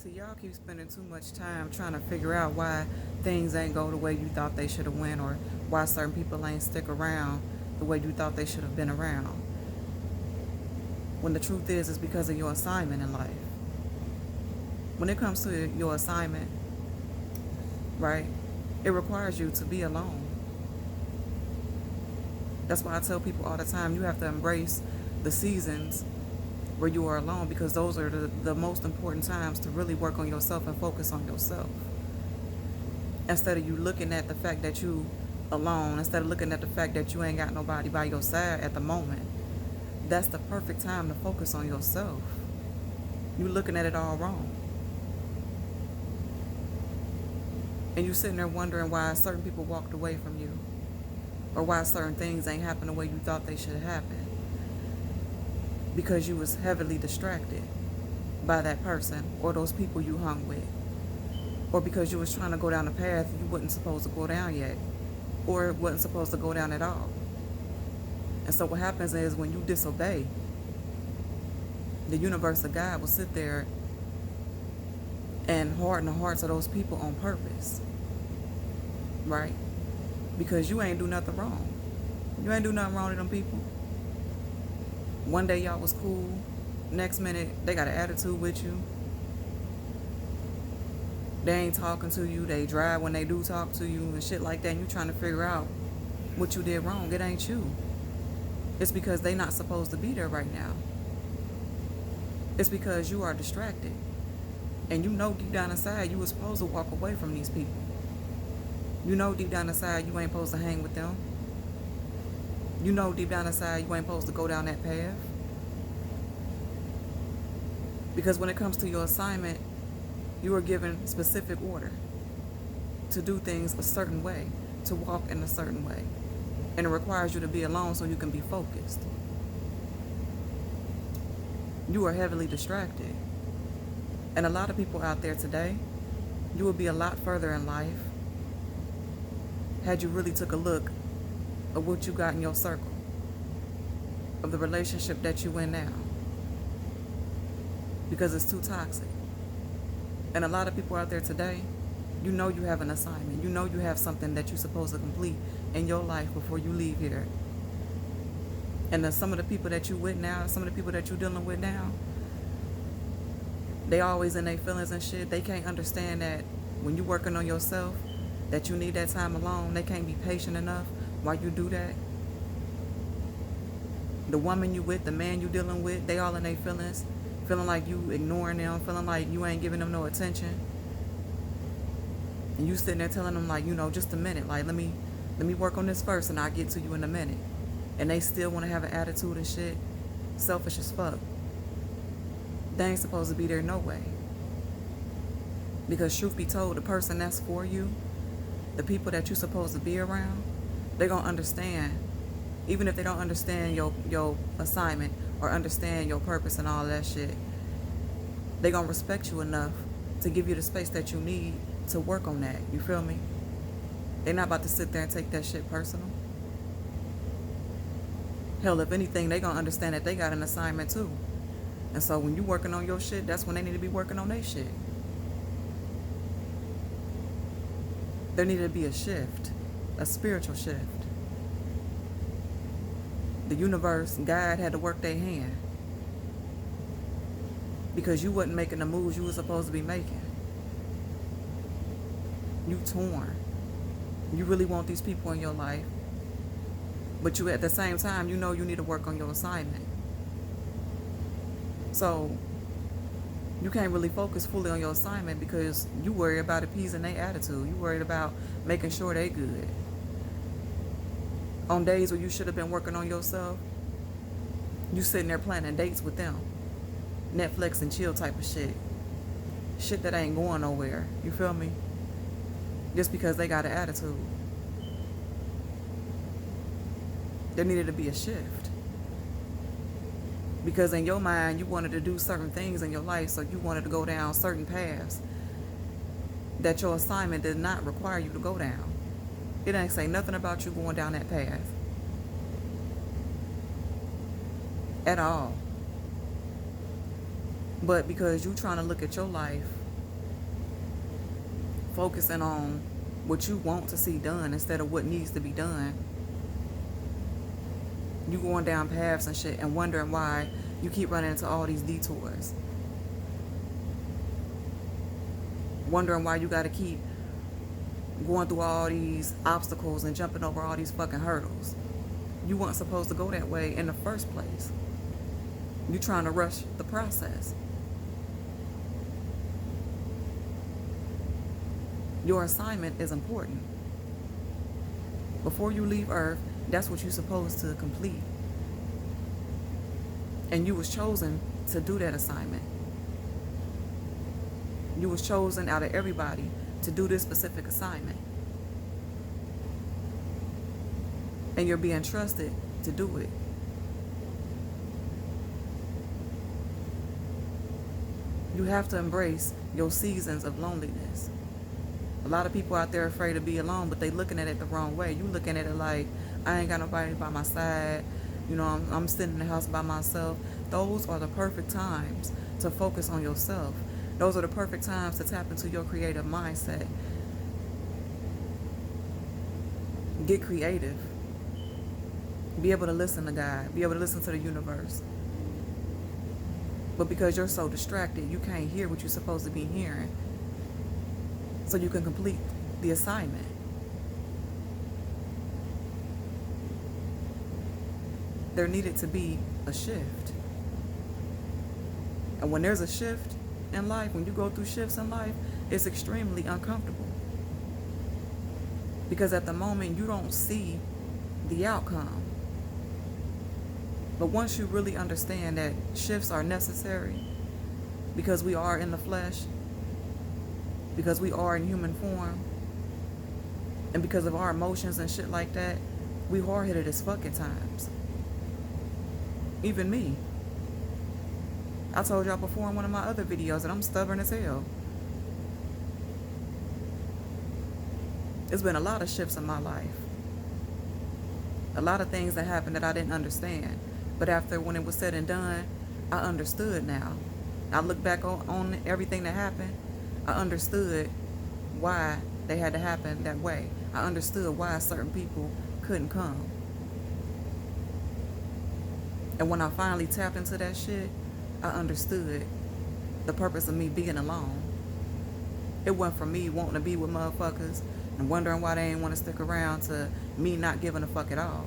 See, y'all keep spending too much time trying to figure out why things ain't go the way you thought they should have went, or why certain people ain't stick around the way you thought they should have been around. When the truth is, it's because of your assignment in life. When it comes to your assignment, right, it requires you to be alone. That's why I tell people all the time, you have to embrace the seasons where you are alone, because those are the most important times to really work on yourself and focus on yourself. Instead of you looking at the fact that you alone, instead of looking at the fact that you ain't got nobody by your side at the moment, that's the perfect time to focus on yourself. You looking at it all wrong. And you sitting there wondering why certain people walked away from you, or why certain things ain't happened the way you thought they should have happened. Because you was heavily distracted by that person or those people you hung with. Or because you was trying to go down a path you wasn't supposed to go down yet, or wasn't supposed to go down at all. And so what happens is, when you disobey, the universe of God will sit there and harden the hearts of those people on purpose. Right? Because you ain't do nothing wrong. You ain't do nothing wrong to them people. One day y'all was cool, next minute they got an attitude with you. They ain't talking to you, they drive when they do talk to you and shit like that, and you trying to figure out what you did wrong. It ain't you. It's because they not supposed to be there right now. It's because you are distracted. And you know deep down inside you were supposed to walk away from these people. You know deep down inside you ain't supposed to hang with them. You know deep down inside you ain't supposed to go down that path. Because when it comes to your assignment, you are given specific order to do things a certain way, to walk in a certain way. And it requires you to be alone so you can be focused. You are heavily distracted. And a lot of people out there today, you would be a lot further in life had you really took a look of what you got in your circle, of the relationship that you in now, because it's too toxic. And a lot of people out there today, you know you have an assignment. You know you have something that you're supposed to complete in your life before you leave here. And then some of the people that you with now, some of the people that you're dealing with now, they always in their feelings and shit. They can't understand that when you're working on yourself, that you need that time alone. They can't be patient enough while you do that. The woman you with, the man you dealing with, they all in their feelings, feeling like you ignoring them, feeling like you ain't giving them no attention. And you sitting there telling them, like, you know, just a minute, like, let me work on this first and I'll get to you in a minute. And they still want to have an attitude and shit. Selfish as fuck. They ain't supposed to be there no way. Because truth be told, the person that's for you, the people that you're supposed to be around, they're going to understand. Even if they don't understand your assignment or understand your purpose and all that shit, they're going to respect you enough to give you the space that you need to work on that. You feel me? They're not about to sit there and take that shit personal. Hell, if anything, they're going to understand that they got an assignment too. And so when you working on your shit, that's when they need to be working on their shit. There needed to be a shift, a spiritual shift. The universe, God had to work their hand. Because you wasn't making the moves you were supposed to be making. You torn. You really want these people in your life. But you, at the same time, you know you need to work on your assignment. So you can't really focus fully on your assignment because you worry about appeasing their attitude. You worried about making sure they good. On days where you should have been working on yourself, you sitting there planning dates with them. Netflix and chill type of shit. Shit that ain't going nowhere. You feel me? Just because they got an attitude. There needed to be a shift. Because in your mind, you wanted to do certain things in your life, so you wanted to go down certain paths that your assignment did not require you to go down. It ain't say nothing about you going down that path. At all. But because you trying to look at your life focusing on what you want to see done instead of what needs to be done. You going down paths and shit and wondering why you keep running into all these detours. Wondering why you gotta keep going through all these obstacles and jumping over all these fucking hurdles. You weren't supposed to go that way in the first place. You trying to rush the process. Your assignment is important. Before you leave Earth, that's what you're supposed to complete. And you was chosen to do that assignment. You was chosen out of everybody to do this specific assignment. And you're being trusted to do it. You have to embrace your seasons of loneliness. A lot of people out there are afraid to be alone, but they looking at it the wrong way. You looking at it like, I ain't got nobody by my side. You know, I'm sitting in the house by myself. Those are the perfect times to focus on yourself. Those are the perfect times to tap into your creative mindset. Get creative. Be able to listen to God. Be able to listen to the universe. But because you're so distracted, you can't hear what you're supposed to be hearing. So you can complete the assignment. There needed to be a shift. And when there's a shift in life, when you go through shifts in life, it's extremely uncomfortable. Because at the moment, you don't see the outcome. But once you really understand that shifts are necessary, because we are in the flesh, because we are in human form, and because of our emotions and shit like that, we hard-headed as fuck at times. Even me. I told y'all before in one of my other videos that I'm stubborn as hell. There's been a lot of shifts in my life. A lot of things that happened that I didn't understand. But after, when it was said and done, I understood now. I look back on everything that happened. I understood why they had to happen that way. I understood why certain people couldn't come. And when I finally tapped into that shit, I understood the purpose of me being alone. It wasn't for me wanting to be with motherfuckers and wondering why they ain't want to stick around to me not giving a fuck at all.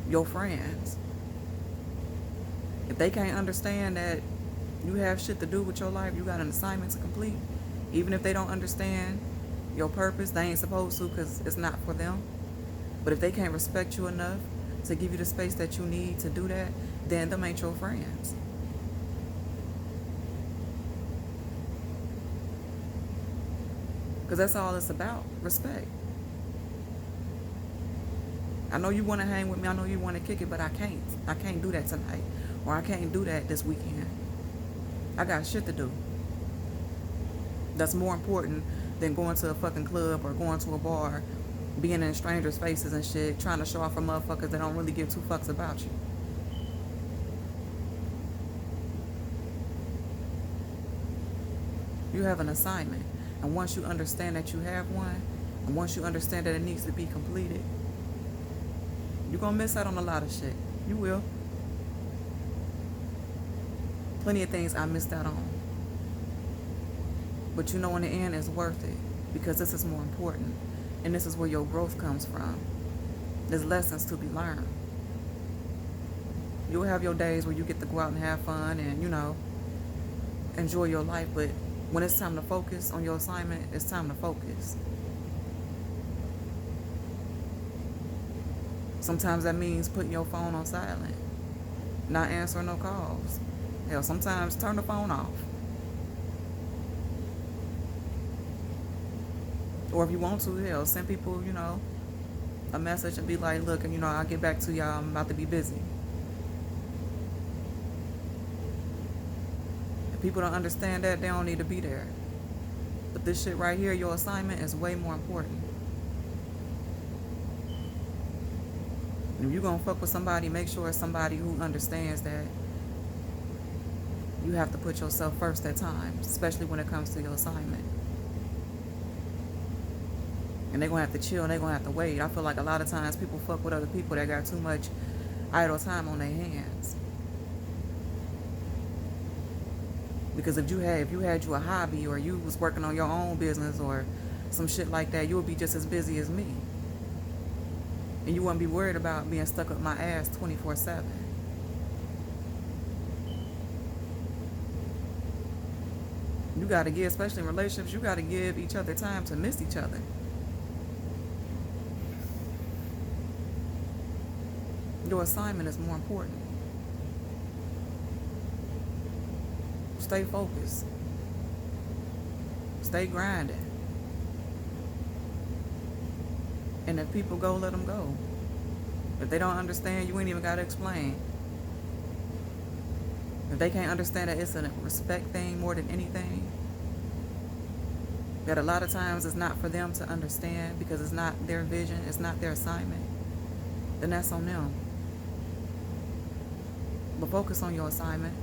Your friends. If they can't understand that you have shit to do with your life, you got an assignment to complete, even if they don't understand your purpose, they ain't supposed to because it's not for them. But if they can't respect you enough to give you the space that you need to do that, then them ain't your friends. Because that's all it's about, respect. I know you want to hang with me, I know you want to kick it, but I can't. I can't do that tonight. Or I can't do that this weekend. I got shit to do. That's more important than going to a fucking club or going to a bar, being in strangers' faces and shit, trying to show off for motherfuckers that don't really give two fucks about you. You have an assignment. And once you understand that you have one, and once you understand that it needs to be completed, you're going to miss out on a lot of shit. You will. Plenty of things I missed out on. But you know in the end it's worth it. Because this is more important. And this is where your growth comes from. There's lessons to be learned. You'll have your days where you get to go out and have fun and, you know, enjoy your life. But when it's time to focus on your assignment, it's time to focus. Sometimes that means putting your phone on silent. Not answering no calls. Hell, sometimes turn the phone off. Or if you want to, hell, send people, you know, a message and be like, look, and you know, I'll get back to y'all, I'm about to be busy. If people don't understand that, they don't need to be there. But this shit right here, your assignment, is way more important. If you're going to fuck with somebody, make sure it's somebody who understands that You have to put yourself first at times, especially when it comes to your assignment. And they're going to have to chill and they're going to have to wait. I feel like a lot of times people fuck with other people that got too much idle time on their hands. Because if you had you a hobby, or you was working on your own business or some shit like that, you would be just as busy as me. And you wouldn't be worried about being stuck up my ass 24/7. You got to give, especially in relationships, you got to give each other time to miss each other. Your assignment is more important. Stay focused. Stay grinding. And if people go, let them go. If they don't understand, you ain't even got to explain. If they can't understand that it's a respect thing more than anything, that a lot of times it's not for them to understand because it's not their vision, it's not their assignment, then that's on them. But focus on your assignment.